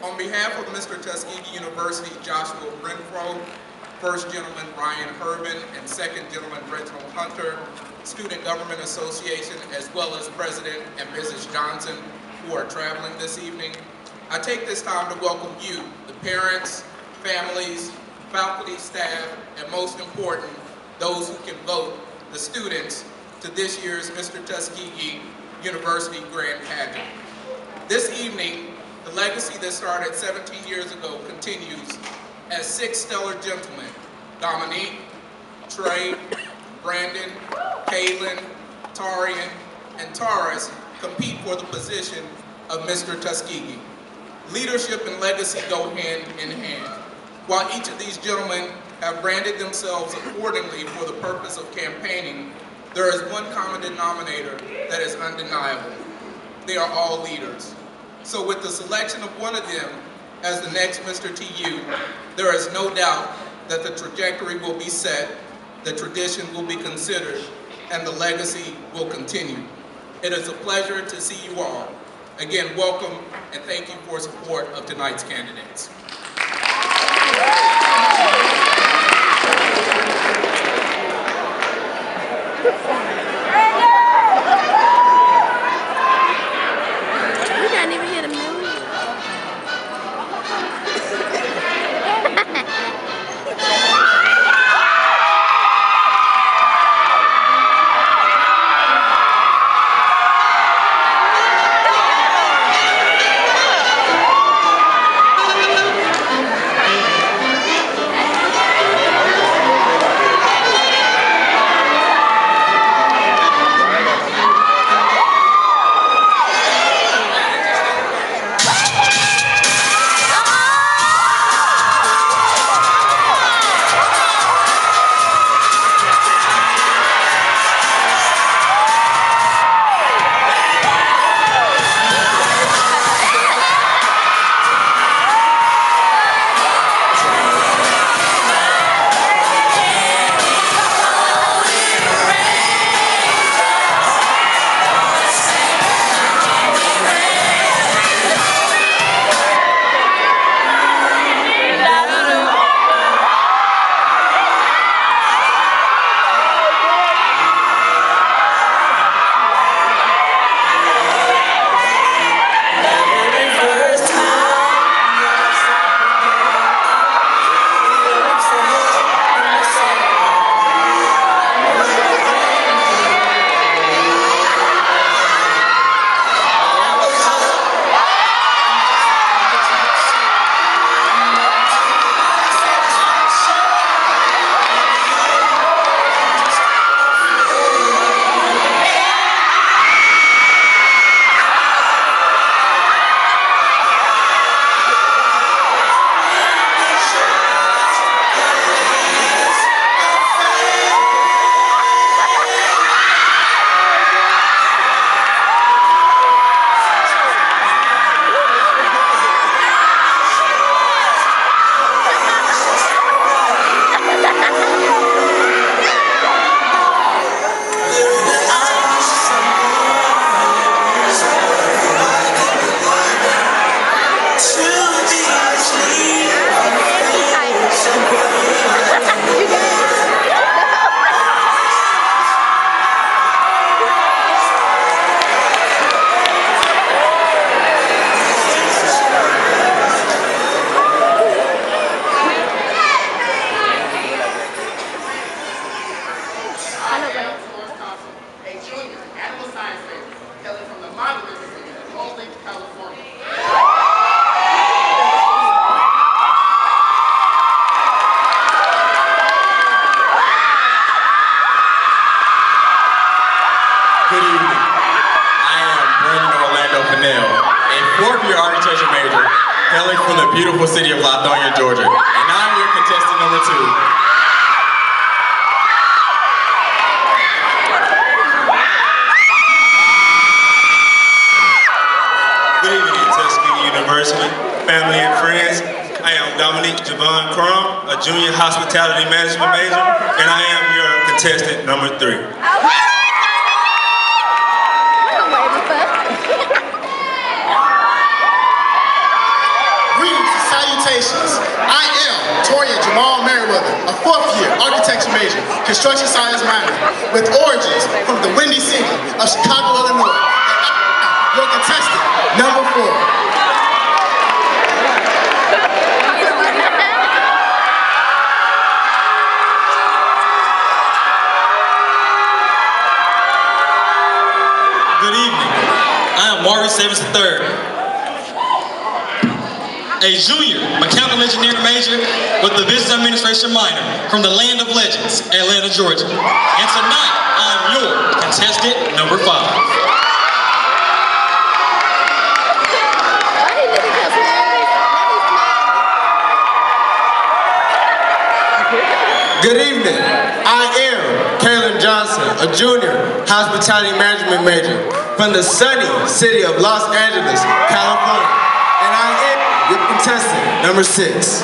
On behalf of Mr. Tuskegee University Joshua Renfro, First Gentleman Ryan Herbin, and Second Gentleman Reginald Hunter, Student Government Association, as well as President and Mrs. Johnson, who are traveling this evening, I take this time to welcome you, the parents, families, faculty, staff, and most important, those who can vote, the students, to this year's Mr. Tuskegee University Grand Pageant. This evening, the legacy that started 17 years ago continues as 6 stellar gentlemen, Dominique, Trey, Brandon, Kaylin, Tarian, and Taurus, compete for the position of Mr. Tuskegee. Leadership and legacy go hand in hand. While each of these gentlemen have branded themselves accordingly for the purpose of campaigning, there is one common denominator that is undeniable. They are all leaders. So with the selection of one of them as the next Mr. TU, there is no doubt that the trajectory will be set, the tradition will be considered, and the legacy will continue. It is a pleasure to see you all. Again, welcome and thank you for support of tonight's candidates. Hailing from the beautiful city of Lithonia, Georgia. And I'm your contestant number 2. Good evening, Tuskegee University, family and friends. I am Dominique Javon Crum, a junior hospitality management major, and I am your contestant number 3. Toya Jamal Merriweather, a fourth-year architecture major, construction science minor, with origins from the Windy City of Chicago, Illinois. And your contestant, number 4. Good evening. I am Maurice Davis III, a junior mechanical engineering major with the business administration minor from the land of legends, Atlanta, Georgia. And tonight, I am your contestant number 5. Good evening. I am Caleb Johnson, a junior hospitality management major from the sunny city of Los Angeles, California. And I am your contestant number 6.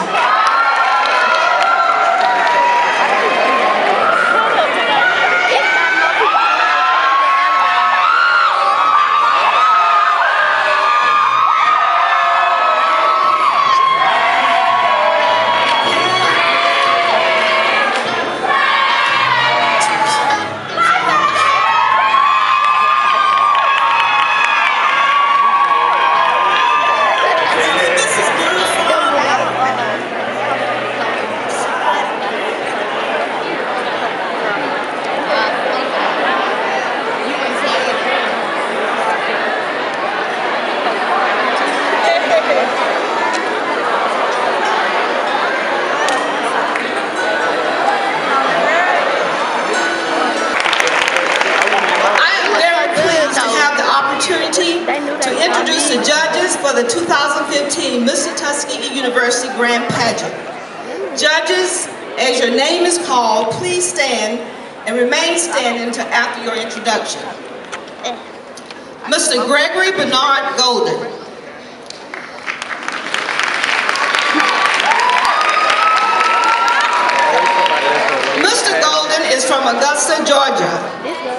To introduce the judges for the 2015 Mr. Tuskegee University Grand Pageant. Judges, as your name is called, please stand and remain standing until after your introduction. Mr. Gregory Bernard Golden. Mr. Golden is from Augusta, Georgia,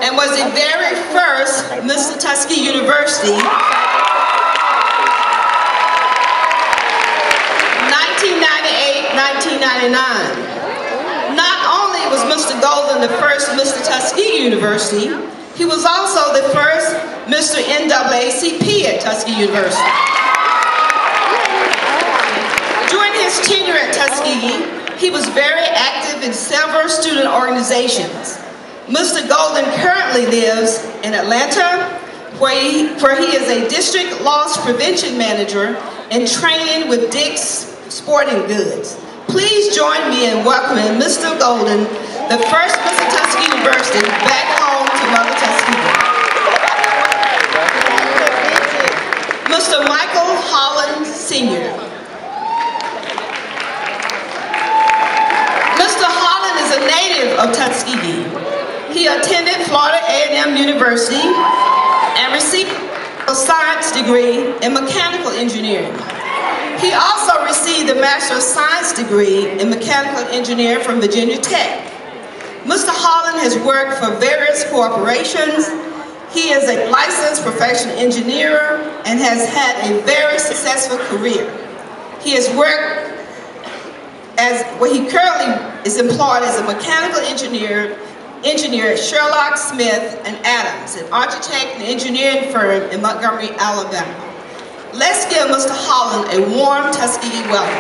and was the very first Mr. Tuskegee University 1998-1999. Not only was Mr. Golden the first Mr. Tuskegee University, he was also the first Mr. NAACP at Tuskegee University. During his tenure at Tuskegee, he was very active in several student organizations. Mr. Golden currently lives in Atlanta, where he is a district loss prevention manager and training with Dick's Sporting Goods. Please join me in welcoming Mr. Golden, the first Mr. Tuskegee University, back home to Mother Tuskegee. Mr. Michael Holland Sr. Mr. Holland is a native of Tuskegee. He attended Florida A&M University and received a science degree in mechanical engineering. He also received a Master of Science degree in mechanical engineering from Virginia Tech. Mr. Holland has worked for various corporations. He is a licensed professional engineer and has had a very successful career. He has worked he currently is employed as a mechanical engineer at Sherlock Smith and Adams, an architect and engineering firm in Montgomery, Alabama. Let's give Mr. Holland a warm Tuskegee welcome.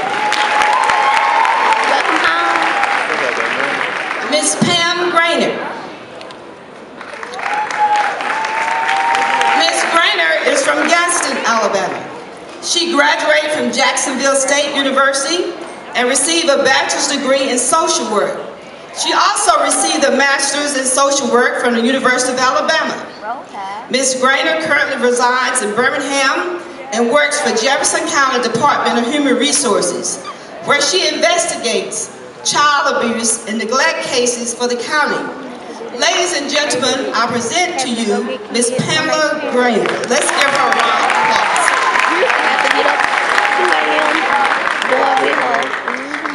Ms. Pam Grainer. Ms. Grainer is from Gaston, Alabama. She graduated from Jacksonville State University and received a bachelor's degree in social work. She also received a master's in social work from the University of Alabama. Ms. Grainer currently resides in Birmingham and works for Jefferson County Department of Human Resources, where she investigates child abuse and neglect cases for the county. Ladies and gentlemen, I present to you Ms. Pamela Grainer. Let's give her a round of applause.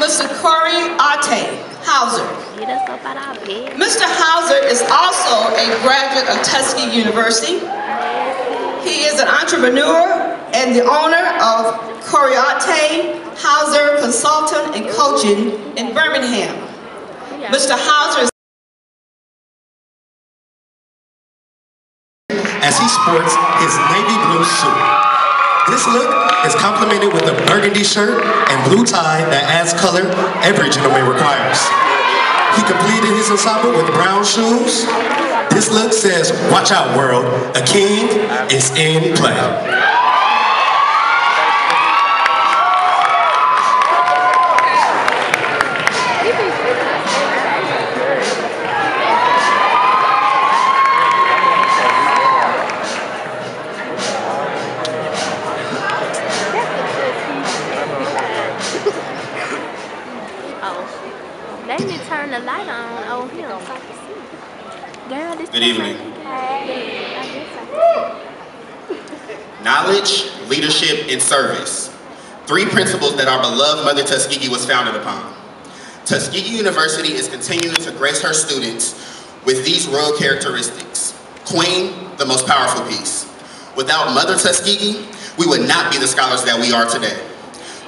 Mr. Corey Ate Hauser. Mr. Hauser is also a graduate of Tuskegee University. He is an entrepreneur and the owner of Coriate Hauser Consulting and Coaching in Birmingham. Mr. Hauser is as he sports his navy blue suit. This look is complemented with a burgundy shirt and blue tie that adds color every gentleman requires. He completed his ensemble with brown shoes. This look says, "Watch out, world, a king is in play." They need to turn the light on over here so I can see. Girl, this Good evening. Knowledge, leadership, and service. 3 principles that our beloved Mother Tuskegee was founded upon. Tuskegee University is continuing to grace her students with these royal characteristics. Queen, the most powerful piece. Without Mother Tuskegee, we would not be the scholars that we are today.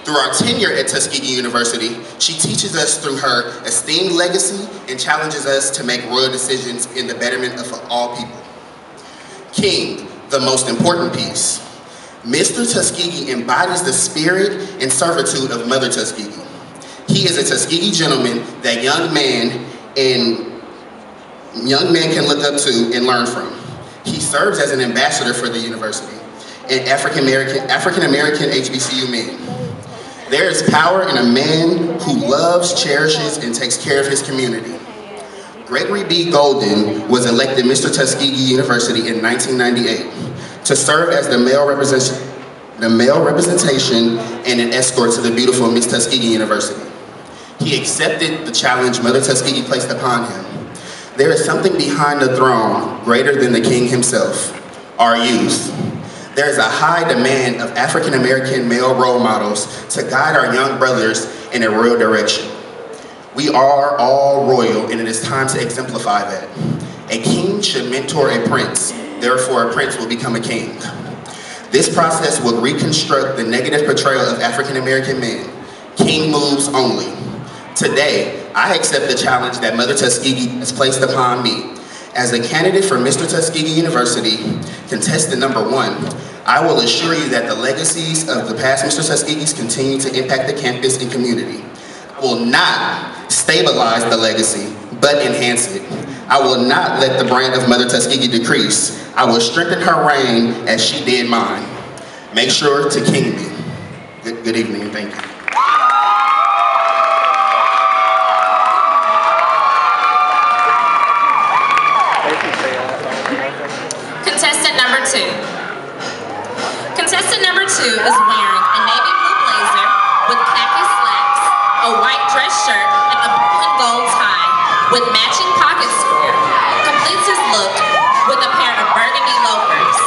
Through our tenure at Tuskegee University, she teaches us through her esteemed legacy and challenges us to make royal decisions in the betterment of all people. King, the most important piece. Mr. Tuskegee embodies the spirit and servitude of Mother Tuskegee. He is a Tuskegee gentleman that young men can look up to and learn from. He serves as an ambassador for the university and African American HBCU men. There is power in a man who loves, cherishes, and takes care of his community. Gregory B. Golden was elected Mr. Tuskegee University in 1998 to serve as the male representation and an escort to the beautiful Miss Tuskegee University. He accepted the challenge Mother Tuskegee placed upon him. There is something behind the throne greater than the king himself, our youth. There is a high demand of African American male role models to guide our young brothers in a royal direction. We are all royal, and it is time to exemplify that. A king should mentor a prince, therefore a prince will become a king. This process will reconstruct the negative portrayal of African American men. King moves only. Today, I accept the challenge that Mother Tuskegee has placed upon me. As a candidate for Mr. Tuskegee University, contestant number 1, I will assure you that the legacies of the past Mr. Tuskegees continue to impact the campus and community. I will not stabilize the legacy, but enhance it. I will not let the brand of Mother Tuskegee decrease. I will strengthen her reign as she did mine. Make sure to king me. Good evening and thank you. Contestant number 2. Contestant number 2 is wearing a navy blue blazer with khaki slacks, a white dress shirt, and a blue and gold tie with matching pocket square. Completes his look with a pair of burgundy loafers.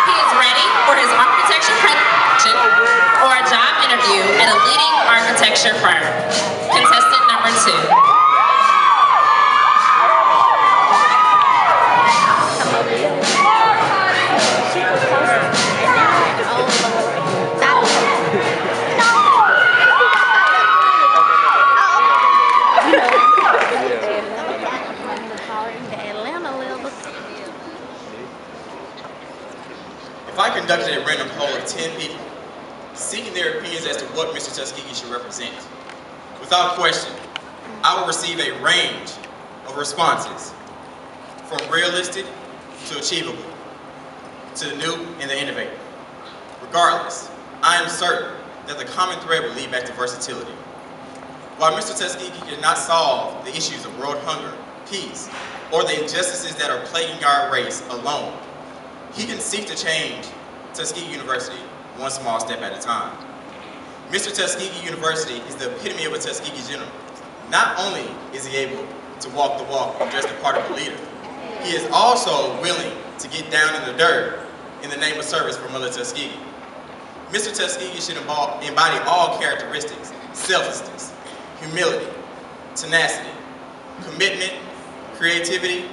He is ready for his architecture presentation or a job interview at a leading architecture firm. Contestant number 2. If I conducted a random poll of 10 people, seeking their opinions as to what Mr. Tuskegee should represent, without question, I will receive a range of responses, from realistic to achievable, to the new and the innovative. Regardless, I am certain that the common thread will lead back to versatility. While Mr. Tuskegee cannot solve the issues of world hunger, peace, or the injustices that are plaguing our race alone, he can seek to change Tuskegee University one small step at a time. Mr. Tuskegee University is the epitome of a Tuskegee gentleman. Not only is he able to walk the walk and dress the part of a leader, he is also willing to get down in the dirt in the name of service for Mother Tuskegee. Mr. Tuskegee should embody all characteristics: selflessness, humility, tenacity, commitment, creativity.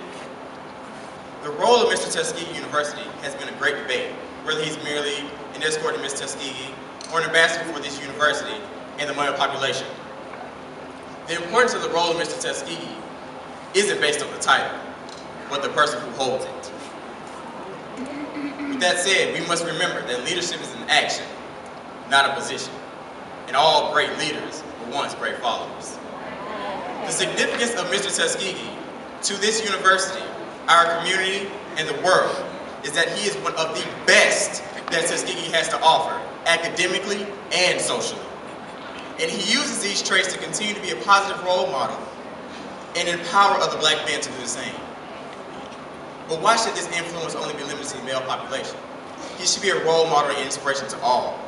The role of Mr. Tuskegee University has been a great debate, whether he's merely in escorting Ms. Tuskegee or an ambassador for this university and the Hmong population. The importance of the role of Mr. Tuskegee isn't based on the title, but the person who holds it. With that said, we must remember that leadership is an action, not a position. And all great leaders were once great followers. The significance of Mr. Tuskegee to this university, our community, and the world is that he is one of the best that Tuskegee has to offer, academically and socially. And he uses these traits to continue to be a positive role model and empower other black men to do the same. But why should this influence only be limited to the male population? He should be a role model and inspiration to all.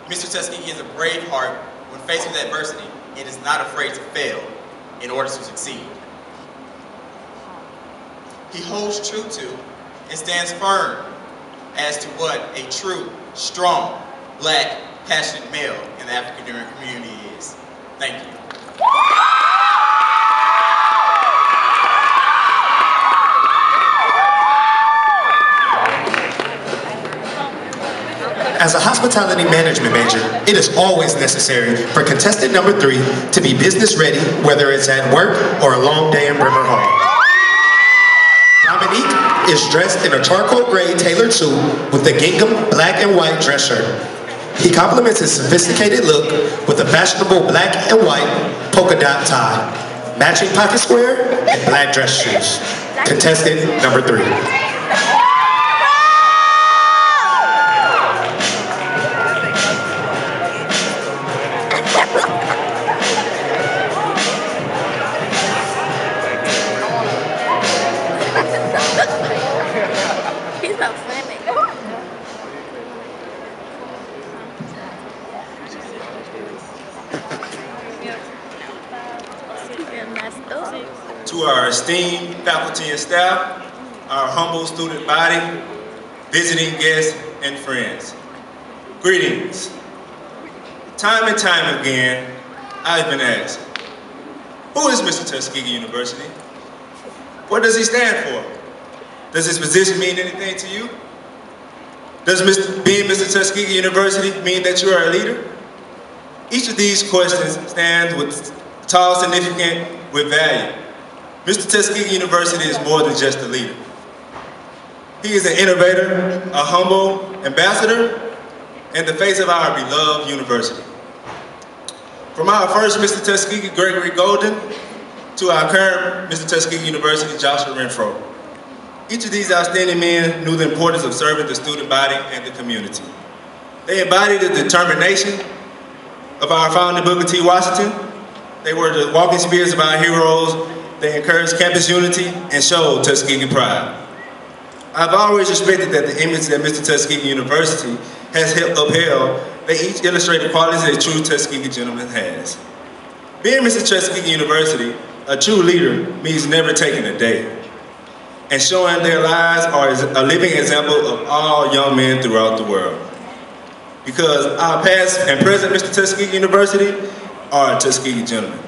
Mr. Tuskegee is a brave heart when faced with adversity and is not afraid to fail in order to succeed. He holds true to and stands firm as to what a true, strong, black, passionate male in the African American community is. Thank you. As a hospitality management major, it is always necessary for contestant number 3 to be business ready, whether it's at work or a long day in Bremer Hall. Dominique is dressed in a charcoal gray tailored suit with a gingham black and white dress shirt. He complements his sophisticated look with a fashionable black and white polka dot tie, matching pocket square, and black dress shoes. Contestant number 3. He's so funny. To our esteemed faculty and staff, our humble student body, visiting guests, and friends, greetings. Time and time again, I've been asked, who is Mr. Tuskegee University? What does he stand for? Does his position mean anything to you? Does being Mr. Tuskegee University mean that you are a leader? Each of these questions stands with tall significance with value. Mr. Tuskegee University is more than just a leader. He is an innovator, a humble ambassador, and the face of our beloved university. From our first Mr. Tuskegee, Gregory Golden, to our current Mr. Tuskegee University, Joshua Renfro. Each of these outstanding men knew the importance of serving the student body and the community. They embodied the determination of our founder, Booker T. Washington. They were the walking spirits of our heroes. They encouraged campus unity and showed Tuskegee pride. I've always respected that the image that Mr. Tuskegee University has upheld, they each illustrate the qualities that a true Tuskegee gentleman has. Being Mr. Tuskegee University, a true leader means never taking a day, and showing their lives are a living example of all young men throughout the world. Because our past and present Mr. Tuskegee University are Tuskegee gentlemen.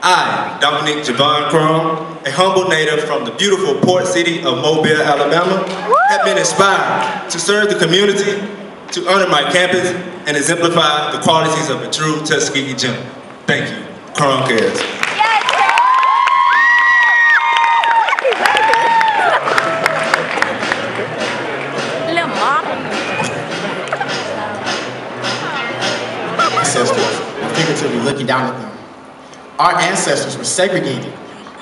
I, Dominique Javon Crum, a humble native from the beautiful port city of Mobile, Alabama, have been inspired to serve the community, to honor my campus, and exemplify the qualities of a true Tuskegee gentleman. Thank you. Crum cares. Figuratively looking down at them. Our ancestors were segregated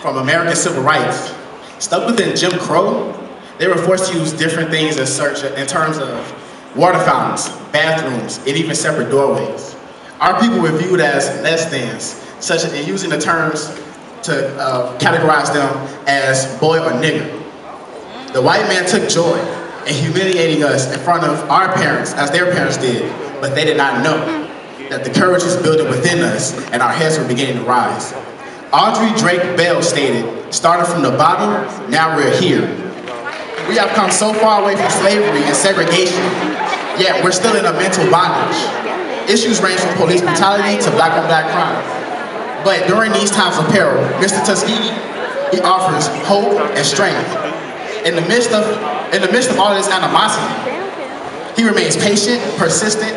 from American civil rights. Stuck within Jim Crow, they were forced to use different things in terms of water fountains, bathrooms, and even separate doorways. Our people were viewed as less thans, such as using the terms to categorize them as boy or nigger. The white man took joy in humiliating us in front of our parents, as their parents did, but they did not know that the courage was building within us and our heads were beginning to rise. Audrey Drake Bell stated, starting from the bottom, now we're here. We have come so far away from slavery and segregation, yet we're still in a mental bondage. Issues range from police brutality to black on black crime. But during these times of peril, Mr. Tuskegee, he offers hope and strength. In the midst of all of this animosity, He remains patient, persistent,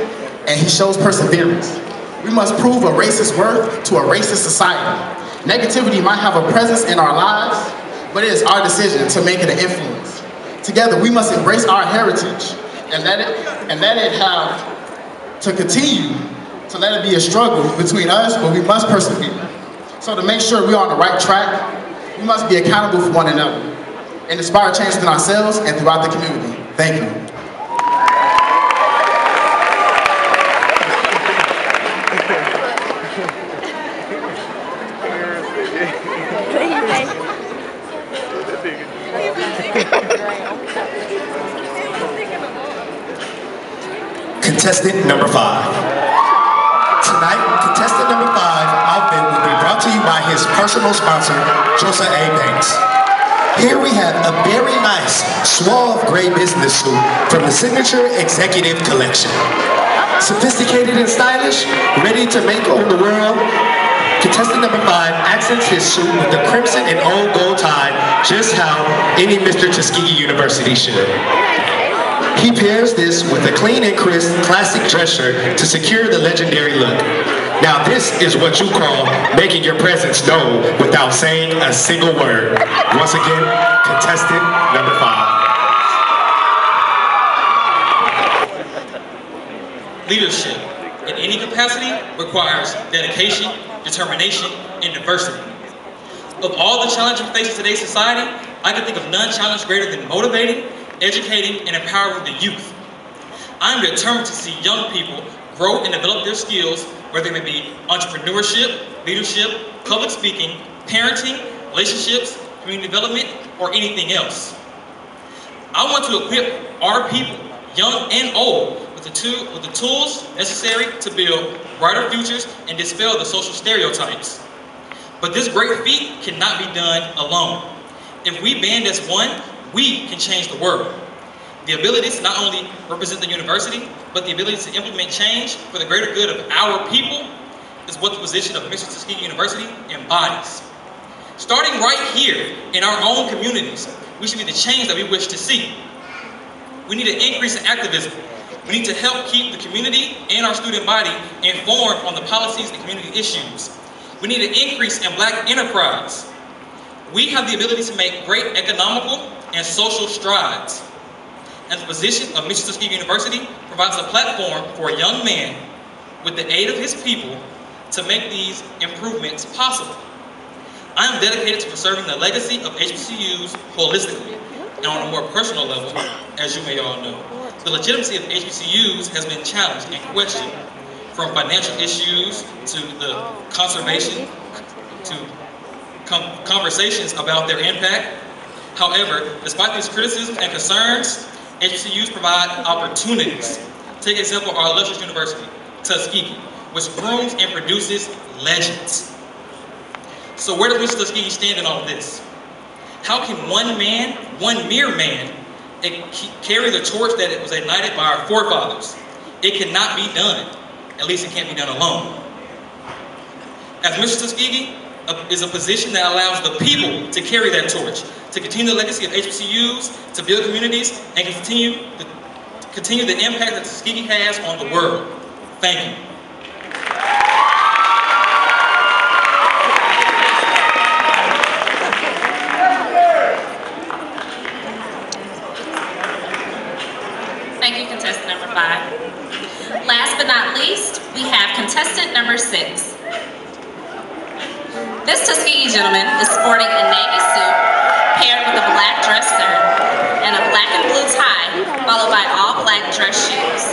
and he shows perseverance. We must prove a racist worth to a racist society. Negativity might have a presence in our lives, but it is our decision to make it an influence. Together, we must embrace our heritage and let it have to continue to let it be a struggle between us, but we must persevere. So to make sure we're on the right track, we must be accountable for one another and inspire change within ourselves and throughout the community. Thank you. Contestant number 5. Tonight, contestant number 5 outfit will be brought to you by his personal sponsor, Joseph A. Banks. Here we have a very nice, suave gray business suit from the Signature Executive Collection. Sophisticated and stylish, ready to make over the world, contestant number 5 accents his suit with the crimson and old gold tie, just how any Mr. Tuskegee University should. He pairs this with a clean and crisp classic dress shirt to secure the legendary look. Now this is what you call making your presence known without saying a single word. Once again, contestant number 5. Leadership in any capacity requires dedication, determination, and diversity. Of all the challenges we face in today's society, I can think of none challenge greater than motivating, educating, and empowering the youth. I am determined to see young people grow and develop their skills, whether it may be entrepreneurship, leadership, public speaking, parenting, relationships, community development, or anything else. I want to equip our people, young and old, with the tools necessary to build brighter futures and dispel the social stereotypes. But this great feat cannot be done alone. If we band as one, we can change the world. The ability to not only represent the university, but the ability to implement change for the greater good of our people is what the position of Mr. Tuskegee University embodies. Starting right here in our own communities, we should be the change that we wish to see. We need an increase in activism. We need to help keep the community and our student body informed on the policies and community issues. We need an increase in Black enterprise. We have the ability to make great economical and social strides. And the position of Mr. Tuskegee University provides a platform for a young man with the aid of his people to make these improvements possible. I am dedicated to preserving the legacy of HBCUs holistically and on a more personal level, as you may all know. The legitimacy of HBCUs has been challenged and questioned, from financial issues to the conservation to conversations about their impact. However, despite these criticisms and concerns, HBCUs provide opportunities. Take example our illustrious university, Tuskegee, which grooms and produces legends. So where does Mr. Tuskegee stand in all of this? How can one man, one mere man, carry the torch that it was ignited by our forefathers? It cannot be done. At least it can't be done alone. As Mr. Tuskegee is a position that allows the people to carry that torch, to continue the legacy of HBCUs, to build communities, and continue the impact that Tuskegee has on the world. Thank you. Thank you, contestant number 5. Last but not least, we have contestant number 6. This Tuskegee gentleman is sporting a navy suit paired with a black dress shirt and a black and blue tie, followed by all black dress shoes.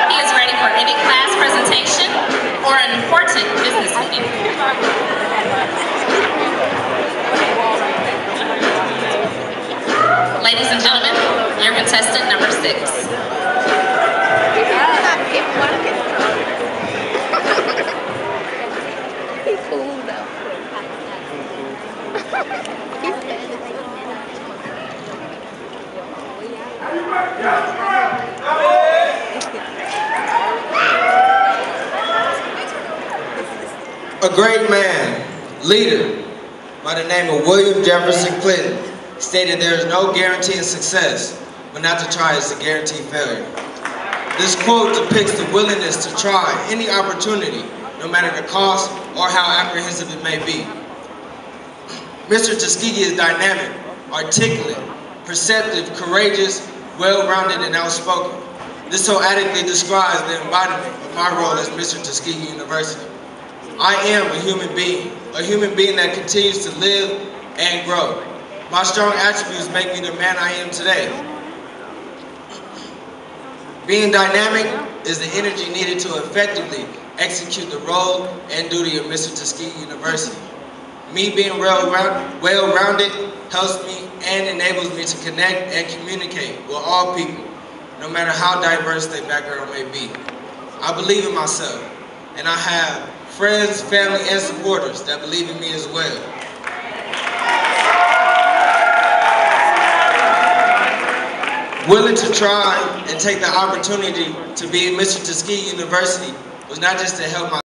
He is ready for any class presentation or an important business meeting. Ladies and gentlemen, your contestant number 6. A great man, leader, by the name of William Jefferson Clinton, stated there is no guarantee of success, but not to try is to guarantee failure. This quote depicts the willingness to try any opportunity, no matter the cost or how apprehensive it may be. Mr. Tuskegee is dynamic, articulate, perceptive, courageous, well-rounded, and outspoken. This so adequately describes the embodiment of my role as Mr. Tuskegee University. I am a human being that continues to live and grow. My strong attributes make me the man I am today. Being dynamic is the energy needed to effectively execute the role and duty of Mr. Tuskegee University. Me being well-rounded helps me and enables me to connect and communicate with all people, no matter how diverse their background may be. I believe in myself, and I have friends, family, and supporters that believe in me as well. Willing to try and take the opportunity to be at Mr. Tuskegee University was not just to help my